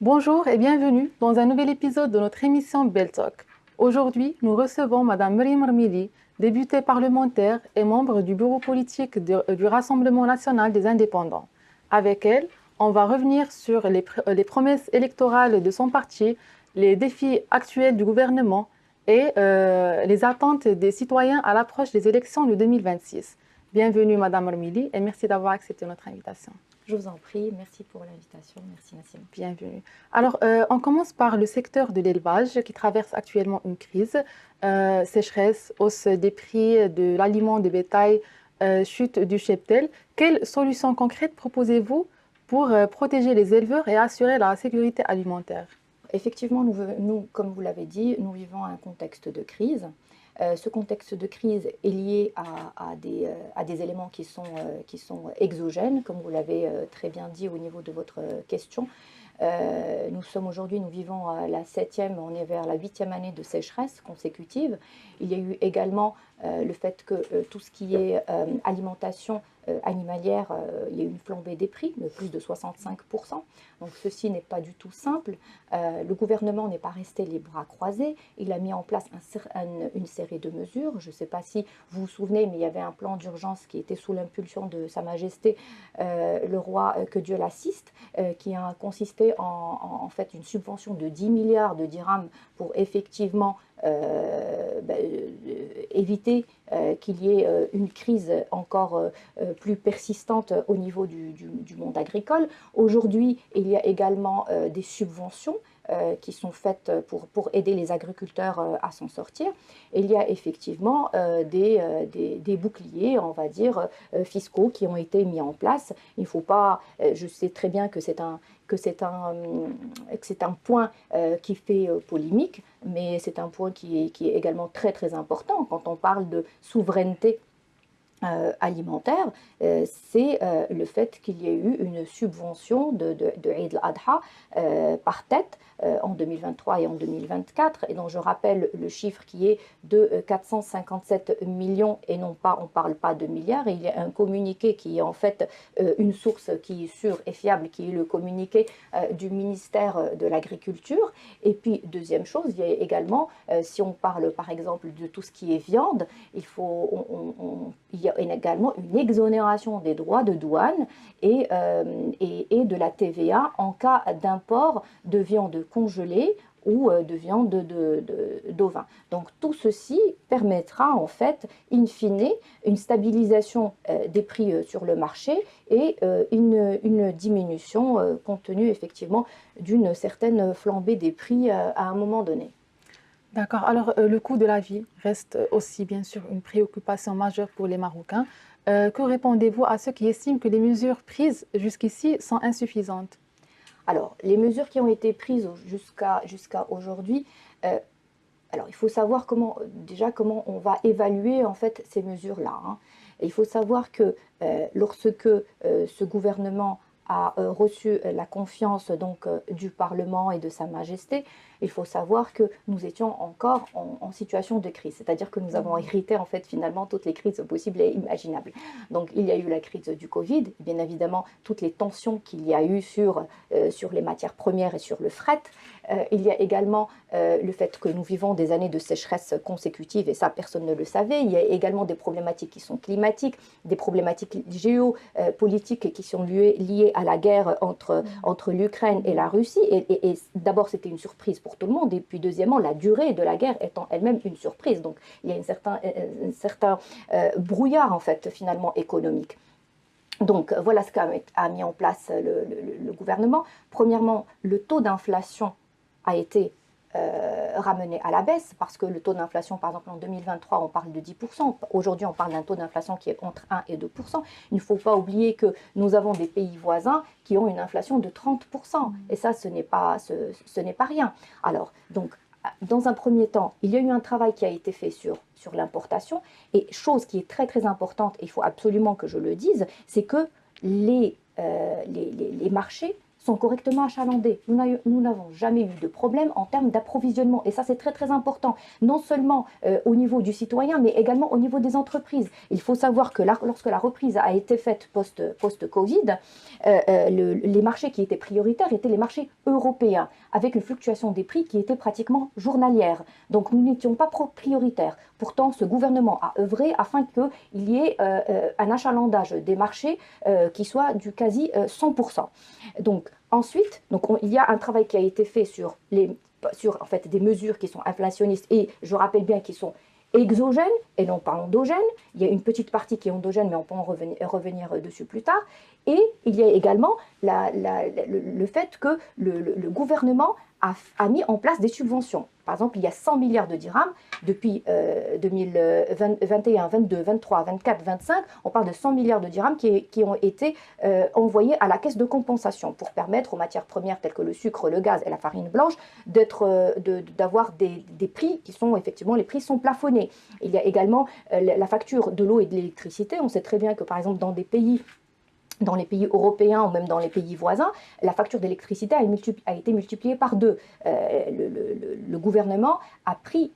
Bonjour et bienvenue dans un nouvel épisode de notre émission Bell Talk. Aujourd'hui, nous recevons Madame Mrim Rmili, députée parlementaire et membre du bureau politique du Rassemblement national des indépendants. Avec elle, on va revenir sur les promesses électorales de son parti, les défis actuels du gouvernement et les attentes des citoyens à l'approche des élections de 2026. Bienvenue Madame Rmili et merci d'avoir accepté notre invitation. Je vous en prie, merci pour l'invitation, merci Nassim. Bienvenue. Alors, on commence par le secteur de l'élevage qui traverse actuellement une crise, sécheresse, hausse des prix de l'aliment de bétail, chute du cheptel. Quelles solutions concrètes proposez-vous pour protéger les éleveurs et assurer la sécurité alimentaire? Effectivement, nous, comme vous l'avez dit, nous vivons un contexte de crise. Ce contexte de crise est lié à des éléments qui sont exogènes, comme vous l'avez très bien dit au niveau de votre question. Nous sommes aujourd'hui, nous vivons la 7e, on est vers la 8e année de sécheresse consécutive. Il y a eu également le fait que tout ce qui est alimentation animalière, il y a eu une flambée des prix de plus de 65%. Donc ceci n'est pas du tout simple. Le gouvernement n'est pas resté les bras croisés. Il a mis en place une série de mesures. Je ne sais pas si vous vous souvenez, mais il y avait un plan d'urgence qui était sous l'impulsion de Sa Majesté le roi, que Dieu l'assiste, qui a consisté en fait une subvention de 10 milliards de dirhams pour effectivement éviter qu'il y ait une crise encore plus persistante au niveau du monde agricole. Aujourd'hui, il y a également des subventions qui sont faites pour aider les agriculteurs à s'en sortir. Et il y a effectivement des boucliers, on va dire, fiscaux qui ont été mis en place. Il ne faut pas, je sais très bien que c'est un point qui fait polémique, mais c'est un point qui est également très très important quand on parle de souveraineté alimentaire, c'est le fait qu'il y ait eu une subvention de Eid al-Adha par tête en 2023 et en 2024, et dont je rappelle le chiffre qui est de 457 millions et non pas, on ne parle pas de milliards. Et il y a un communiqué qui est en fait une source qui est sûre et fiable, qui est le communiqué du ministère de l'Agriculture. Et puis, deuxième chose, il y a également, si on parle par exemple de tout ce qui est viande, il y a également une exonération des droits de douane et de la TVA en cas d'import de viande congelée ou de viande d'ovin. Donc tout ceci permettra en fait, in fine, une stabilisation des prix sur le marché et une diminution compte tenu effectivement d'une certaine flambée des prix à un moment donné. D'accord. Alors, le coût de la vie reste aussi, bien sûr, une préoccupation majeure pour les Marocains. Que répondez-vous à ceux qui estiment que les mesures prises jusqu'ici sont insuffisantes? Alors, les mesures qui ont été prises jusqu'à aujourd'hui, alors il faut savoir comment on va évaluer en fait ces mesures-là, hein. Et il faut savoir que lorsque ce gouvernement a reçu la confiance donc du Parlement et de Sa Majesté, il faut savoir que nous étions encore en situation de crise, c'est-à-dire que nous avons hérité en fait finalement toutes les crises possibles et imaginables. Donc il y a eu la crise du Covid, bien évidemment toutes les tensions qu'il y a eu sur les matières premières et sur le fret. Il y a également le fait que nous vivons des années de sécheresse consécutives, et ça personne ne le savait. Il y a également des problématiques qui sont climatiques, des problématiques géopolitiques qui sont liées à la guerre entre l'Ukraine et la Russie. Et d'abord, c'était une surprise pour tout le monde. Et puis, deuxièmement, la durée de la guerre étant elle-même une surprise. Donc, il y a un certain brouillard, en fait, finalement, économique. Donc, voilà ce qu'a mis en place le gouvernement. Premièrement, le taux d'inflation a été ramené à la baisse, parce que le taux d'inflation, par exemple en 2023, on parle de 10%. Aujourd'hui, on parle d'un taux d'inflation qui est entre 1 et 2%. Il ne faut pas oublier que nous avons des pays voisins qui ont une inflation de 30%. Et ça, ce n'est pas rien. Alors, donc, dans un premier temps, il y a eu un travail qui a été fait sur l'importation. Et chose qui est très très importante, et il faut absolument que je le dise, c'est que les marchés sont correctement achalandés. Nous n'avons jamais eu de problème en termes d'approvisionnement. Et ça, c'est très, très important, non seulement au niveau du citoyen, mais également au niveau des entreprises. Il faut savoir que lorsque la reprise a été faite post-Covid, les marchés qui étaient prioritaires étaient les marchés européens, avec une fluctuation des prix qui était pratiquement journalière. Donc, nous n'étions pas prioritaires. Pourtant, ce gouvernement a œuvré afin qu'il y ait un achalandage des marchés qui soit du quasi 100%. Donc, ensuite, il y a un travail qui a été fait sur en fait, des mesures qui sont inflationnistes et, je rappelle bien, qui sont exogènes et non pas endogènes. Il y a une petite partie qui est endogène, mais on peut en revenir dessus plus tard. Et il y a également le fait que le gouvernement a mis en place des subventions. Par exemple, il y a 100 milliards de dirhams depuis 2021, 22, 23, 24, 25. On parle de 100 milliards de dirhams qui ont été envoyés à la caisse de compensation pour permettre aux matières premières telles que le sucre, le gaz et la farine blanche d'avoir des prix qui sont effectivement, les prix sont plafonnés. Il y a également la facture de l'eau et de l'électricité. On sait très bien que par exemple dans les pays européens ou même dans les pays voisins, la facture d'électricité a été multipliée par 2. Le gouvernement a pris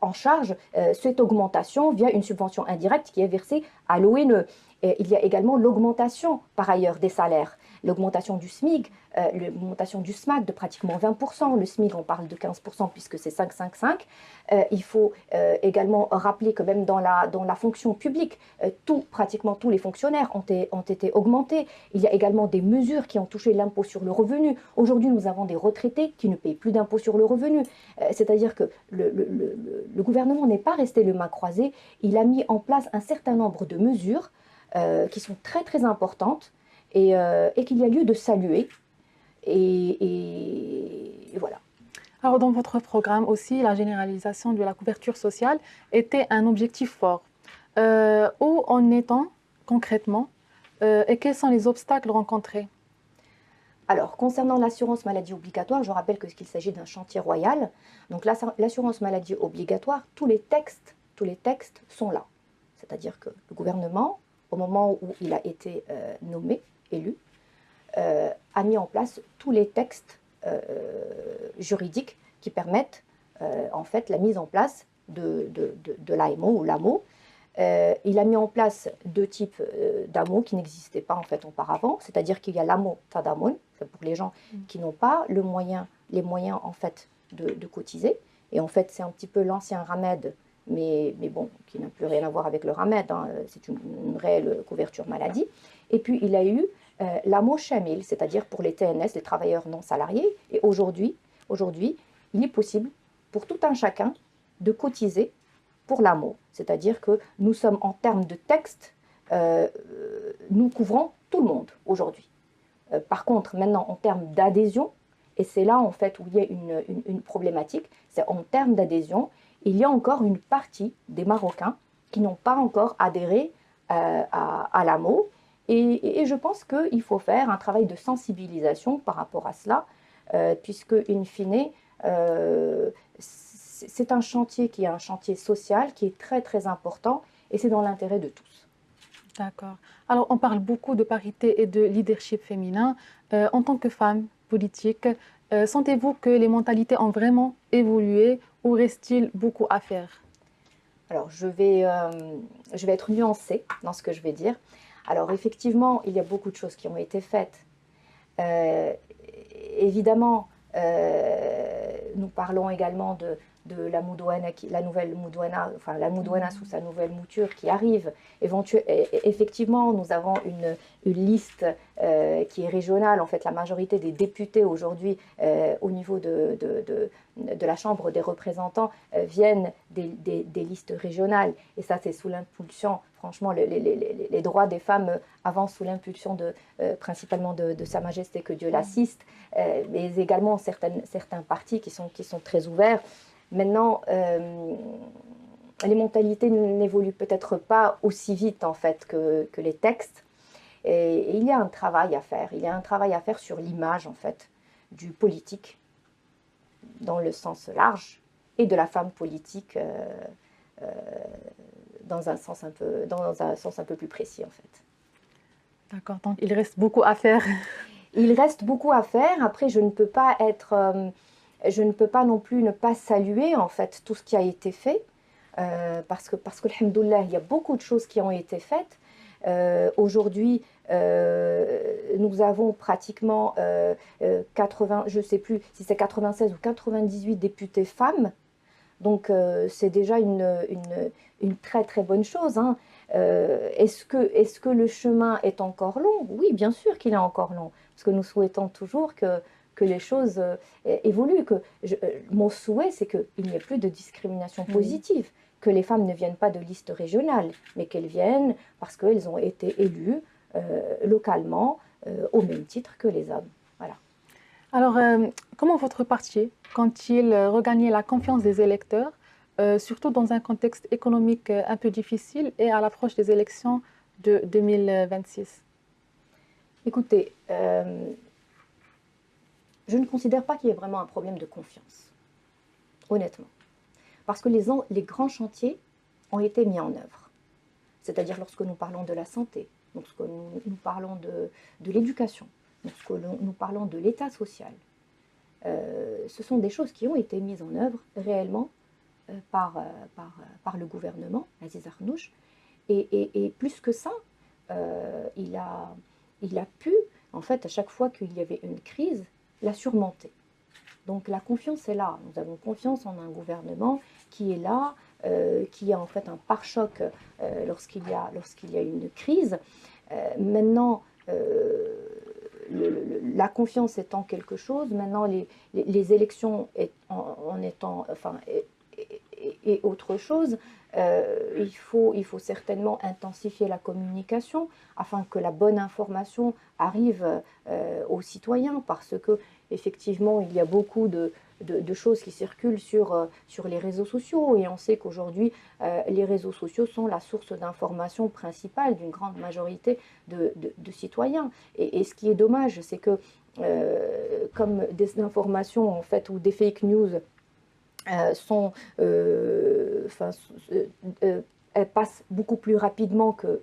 en charge cette augmentation via une subvention indirecte qui est versée à l'ONE. Il y a également l'augmentation par ailleurs des salaires, l'augmentation du SMIC, l'augmentation du SMAC de pratiquement 20%. Le SMIC, on parle de 15% puisque c'est 5,55. Il faut également rappeler que même dans la fonction publique, pratiquement tous les fonctionnaires ont été augmentés. Il y a également des mesures qui ont touché l'impôt sur le revenu. Aujourd'hui, nous avons des retraités qui ne payent plus d'impôt sur le revenu. C'est-à-dire que le gouvernement n'est pas resté les mains croisées. Il a mis en place un certain nombre de mesures qui sont très très importantes et qu'il y a lieu de saluer. Et voilà. Alors, dans votre programme aussi, la généralisation de la couverture sociale était un objectif fort. Où en est-on concrètement et quels sont les obstacles rencontrés? Alors, concernant l'assurance maladie obligatoire, je rappelle qu'il s'agit d'un chantier royal. Donc, l'assurance maladie obligatoire, tous les textes sont là. C'est-à-dire que le gouvernement, au moment où il a été élu, a mis en place tous les textes juridiques qui permettent en fait la mise en place de l'AMO ou l'AMO. Il a mis en place 2 types d'AMO qui n'existaient pas en fait auparavant, c'est-à-dire qu'il y a l'AMO Tadamun, c'est pour les gens qui n'ont pas les moyens en fait de cotiser. Et en fait, c'est un petit peu l'ancien RAMED, mais bon, qui n'a plus rien à voir avec le RAMED, hein, c'est une réelle couverture maladie. Et puis, il y a eu l'AMO Shamil, c'est-à-dire pour les TNS, les travailleurs non salariés. Et aujourd'hui, il est possible pour tout un chacun de cotiser pour l'AMO. C'est-à-dire que nous sommes en termes de texte, nous couvrons tout le monde aujourd'hui. Par contre, maintenant, en termes d'adhésion, et c'est là en fait où il y a une problématique, c'est en termes d'adhésion, il y a encore une partie des Marocains qui n'ont pas encore adhéré à l'AMO. Et je pense qu'il faut faire un travail de sensibilisation par rapport à cela, puisque, in fine, c'est un chantier qui est un chantier social, qui est très très important, et c'est dans l'intérêt de tous. D'accord. Alors, on parle beaucoup de parité et de leadership féminin. En tant que femme politique, sentez-vous que les mentalités ont vraiment évolué ou reste-t-il beaucoup à faire? Alors, je vais être nuancée dans ce que je vais dire. Alors, effectivement, il y a beaucoup de choses qui ont été faites. Évidemment, nous parlons également de la Moudouana, la nouvelle Moudouana, enfin la Moudouana sous sa nouvelle mouture qui arrive. Effectivement, nous avons une liste qui est régionale. En fait, la majorité des députés aujourd'hui au niveau de la Chambre des représentants viennent des listes régionales. Et ça, c'est sous l'impulsion, franchement, les droits des femmes avancent sous l'impulsion principalement de Sa Majesté, que Dieu l'assiste, mais également certains partis qui sont très ouverts. Maintenant, les mentalités n'évoluent peut-être pas aussi vite en fait que les textes. Et il y a un travail à faire. Il y a un travail à faire sur l'image en fait du politique dans le sens large et de la femme politique dans un sens un peu plus précis en fait. D'accord, donc il reste beaucoup à faire. il reste beaucoup à faire. Après, je ne peux pas non plus ne pas saluer en fait tout ce qui a été fait. Parce que, alhamdoulilah, il y a beaucoup de choses qui ont été faites. Aujourd'hui, nous avons pratiquement 80, je ne sais plus si c'est 96 ou 98 députés femmes. Donc, c'est déjà une très très bonne chose, hein. Est-ce que le chemin est encore long? Oui, bien sûr qu'il est encore long, parce que nous souhaitons toujours que les choses évoluent. Mon souhait, c'est qu'il n'y ait plus de discrimination positive, que les femmes ne viennent pas de liste régionale, mais qu'elles viennent parce qu'elles ont été élues localement au même titre que les hommes. Voilà. Alors, comment votre parti compte-t-il regagner la confiance des électeurs, surtout dans un contexte économique un peu difficile et à l'approche des élections de 2026? Écoutez, je ne considère pas qu'il y ait vraiment un problème de confiance, honnêtement. Parce que les grands chantiers ont été mis en œuvre. C'est-à-dire lorsque nous parlons de la santé, lorsque nous parlons de l'éducation, lorsque nous parlons de l'état social, ce sont des choses qui ont été mises en œuvre réellement par le gouvernement, Aziz Arnouch. Et plus que ça, il a pu, en fait, à chaque fois qu'il y avait une crise, la surmonter. Donc la confiance est là. Nous avons confiance en un gouvernement qui est là, qui est en fait un pare-choc lorsqu'il y a une crise. Maintenant, la confiance étant quelque chose, maintenant les élections et autre chose, il faut certainement intensifier la communication afin que la bonne information arrive aux citoyens, parce que effectivement il y a beaucoup de choses qui circulent sur les réseaux sociaux, et on sait qu'aujourd'hui les réseaux sociaux sont la source d'information principale d'une grande majorité de citoyens. Et ce qui est dommage, c'est que comme des informations en fait ou des fake news elles passent beaucoup plus rapidement que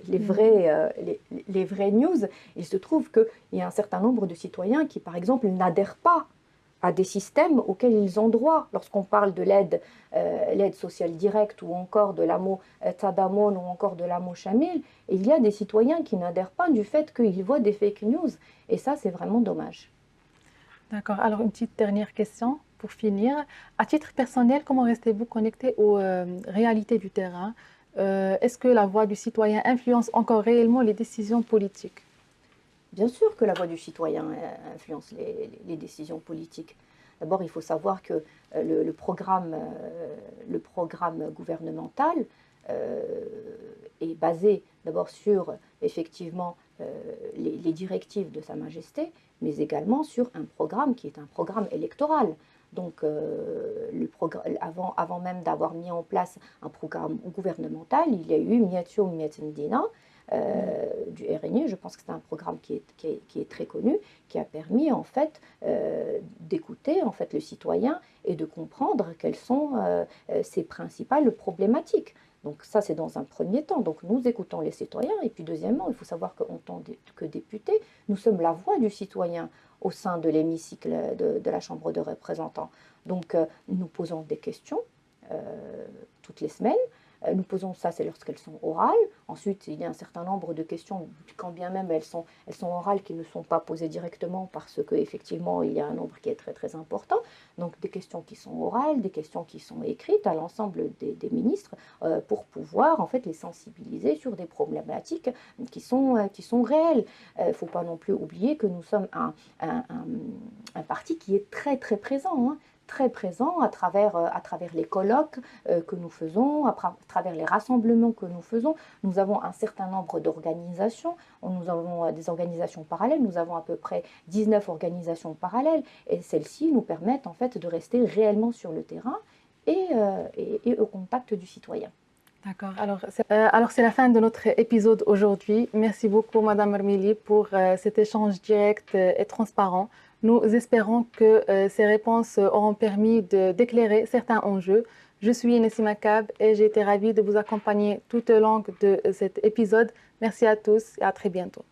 les vraies news. Il se trouve qu'il y a un certain nombre de citoyens qui, par exemple, n'adhèrent pas à des systèmes auxquels ils ont droit. Lorsqu'on parle de l'aide sociale directe, ou encore de l'AMO Tadamon, ou encore de l'AMO Chamil, il y a des citoyens qui n'adhèrent pas du fait qu'ils voient des fake news. Et ça, c'est vraiment dommage. D'accord. Alors, une petite dernière question pour finir. À titre personnel, comment restez-vous connecté aux réalités du terrain? Est-ce que la voix du citoyen influence encore réellement les décisions politiques? Bien sûr que la voix du citoyen influence les décisions politiques. D'abord, il faut savoir que le programme gouvernemental est basé d'abord sur effectivement les directives de Sa Majesté, mais également sur un programme qui est un programme électoral. Donc, avant même d'avoir mis en place un programme gouvernemental, il y a eu Miatio Miatendina du RNU. Je pense que c'est un programme qui est très connu, qui a permis en fait d'écouter en fait le citoyen et de comprendre quelles sont ses principales problématiques. Donc ça, c'est dans un premier temps. Donc nous écoutons les citoyens. Et puis deuxièmement, il faut savoir qu'en tant que députés, nous sommes la voix du citoyen au sein de l'hémicycle de la Chambre de représentants. Donc nous posons des questions toutes les semaines. Nous posons ça, c'est lorsqu'elles sont orales. Ensuite, il y a un certain nombre de questions, quand bien même elles sont orales, qui ne sont pas posées directement, parce qu'effectivement, il y a un nombre qui est très très important. Donc des questions qui sont orales, des questions qui sont écrites à l'ensemble des ministres pour pouvoir en fait les sensibiliser sur des problématiques qui sont réelles. Il ne faut pas non plus oublier que nous sommes un parti qui est très très présent, hein, très présent à travers les colloques que nous faisons, à travers les rassemblements que nous faisons. Nous avons un certain nombre d'organisations, nous avons des organisations parallèles, nous avons à peu près 19 organisations parallèles, et celles-ci nous permettent en fait de rester réellement sur le terrain et au contact du citoyen. D'accord. Alors, c'est la fin de notre épisode aujourd'hui. Merci beaucoup, Madame Armili, pour cet échange direct et transparent. Nous espérons que ces réponses auront permis d'éclairer certains enjeux. Je suis Nessima Kab et j'ai été ravie de vous accompagner tout au long de cet épisode. Merci à tous et à très bientôt.